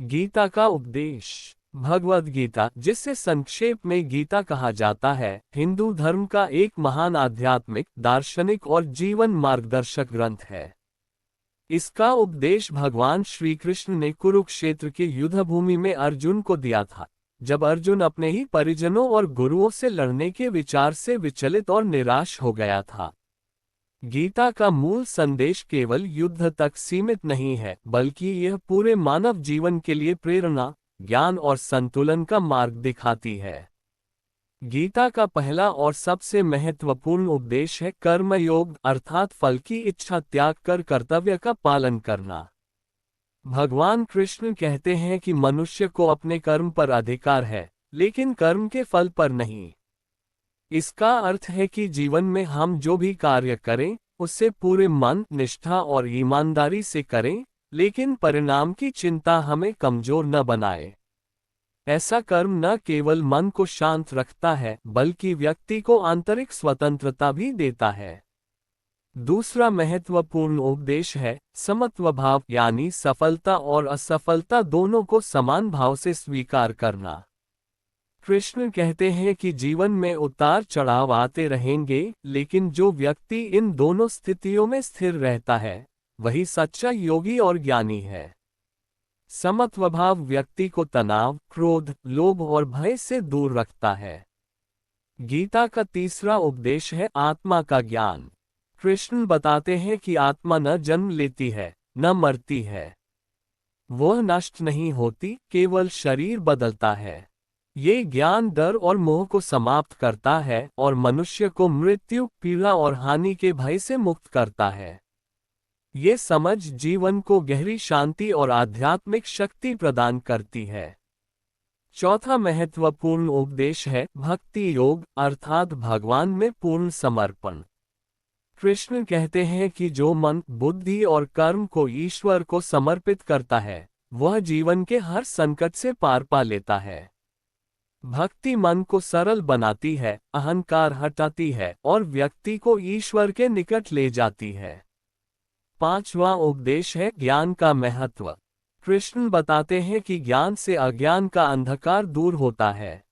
गीता का उपदेश। भगवद गीता, जिसे संक्षेप में गीता कहा जाता है, हिंदू धर्म का एक महान आध्यात्मिक, दार्शनिक और जीवन मार्गदर्शक ग्रंथ है। इसका उपदेश भगवान श्री कृष्ण ने कुरुक्षेत्र की युद्ध भूमि में अर्जुन को दिया था, जब अर्जुन अपने ही परिजनों और गुरुओं से लड़ने के विचार से विचलित और निराश हो गया था। गीता का मूल संदेश केवल युद्ध तक सीमित नहीं है, बल्कि यह पूरे मानव जीवन के लिए प्रेरणा, ज्ञान और संतुलन का मार्ग दिखाती है। गीता का पहला और सबसे महत्वपूर्ण उपदेश है कर्मयोग, अर्थात फल की इच्छा त्याग कर कर्तव्य का पालन करना। भगवान कृष्ण कहते हैं कि मनुष्य को अपने कर्म पर अधिकार है, लेकिन कर्म के फल पर नहीं। इसका अर्थ है कि जीवन में हम जो भी कार्य करें, उससे पूरे मन, निष्ठा और ईमानदारी से करें, लेकिन परिणाम की चिंता हमें कमजोर न बनाए। ऐसा कर्म न केवल मन को शांत रखता है, बल्कि व्यक्ति को आंतरिक स्वतंत्रता भी देता है। दूसरा महत्वपूर्ण उपदेश है समत्व भाव, यानी सफलता और असफलता दोनों को समान भाव से स्वीकार करना। कृष्ण कहते हैं कि जीवन में उतार चढ़ाव आते रहेंगे, लेकिन जो व्यक्ति इन दोनों स्थितियों में स्थिर रहता है, वही सच्चा योगी और ज्ञानी है। समत्वभाव व्यक्ति को तनाव, क्रोध, लोभ और भय से दूर रखता है। गीता का तीसरा उपदेश है आत्मा का ज्ञान। कृष्ण बताते हैं कि आत्मा न जन्म लेती है, न मरती है। वह नष्ट नहीं होती, केवल शरीर बदलता है। ये ज्ञान डर और मोह को समाप्त करता है और मनुष्य को मृत्यु, पीड़ा और हानि के भय से मुक्त करता है। ये समझ जीवन को गहरी शांति और आध्यात्मिक शक्ति प्रदान करती है। चौथा महत्वपूर्ण उपदेश है भक्ति योग, अर्थात भगवान में पूर्ण समर्पण। कृष्ण कहते हैं कि जो मन, बुद्धि और कर्म को ईश्वर को समर्पित करता है, वह जीवन के हर संकट से पार पा लेता है। भक्ति मन को सरल बनाती है, अहंकार हटाती है और व्यक्ति को ईश्वर के निकट ले जाती है। पांचवा उपदेश है ज्ञान का महत्व। कृष्ण बताते हैं कि ज्ञान से अज्ञान का अंधकार दूर होता है।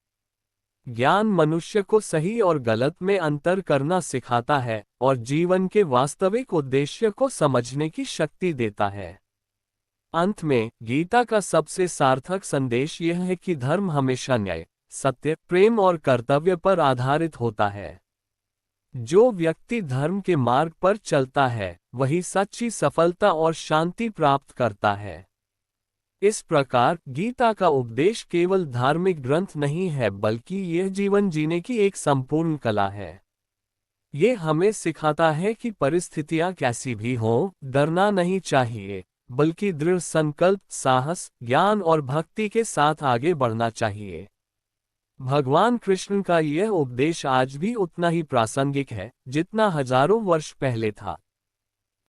ज्ञान मनुष्य को सही और गलत में अंतर करना सिखाता है और जीवन के वास्तविक उद्देश्य को समझने की शक्ति देता है। अंत में गीता का सबसे सार्थक संदेश यह है कि धर्म हमेशा न्याय, सत्य, प्रेम और कर्तव्य पर आधारित होता है। जो व्यक्ति धर्म के मार्ग पर चलता है, वही सच्ची सफलता और शांति प्राप्त करता है। इस प्रकार गीता का उपदेश केवल धार्मिक ग्रंथ नहीं है, बल्कि यह जीवन जीने की एक संपूर्ण कला है। ये हमें सिखाता है कि परिस्थितियां कैसी भी हों, डरना नहीं चाहिए, बल्कि दृढ़ संकल्प, साहस, ज्ञान और भक्ति के साथ आगे बढ़ना चाहिए। भगवान कृष्ण का यह उपदेश आज भी उतना ही प्रासंगिक है, जितना हजारों वर्ष पहले था।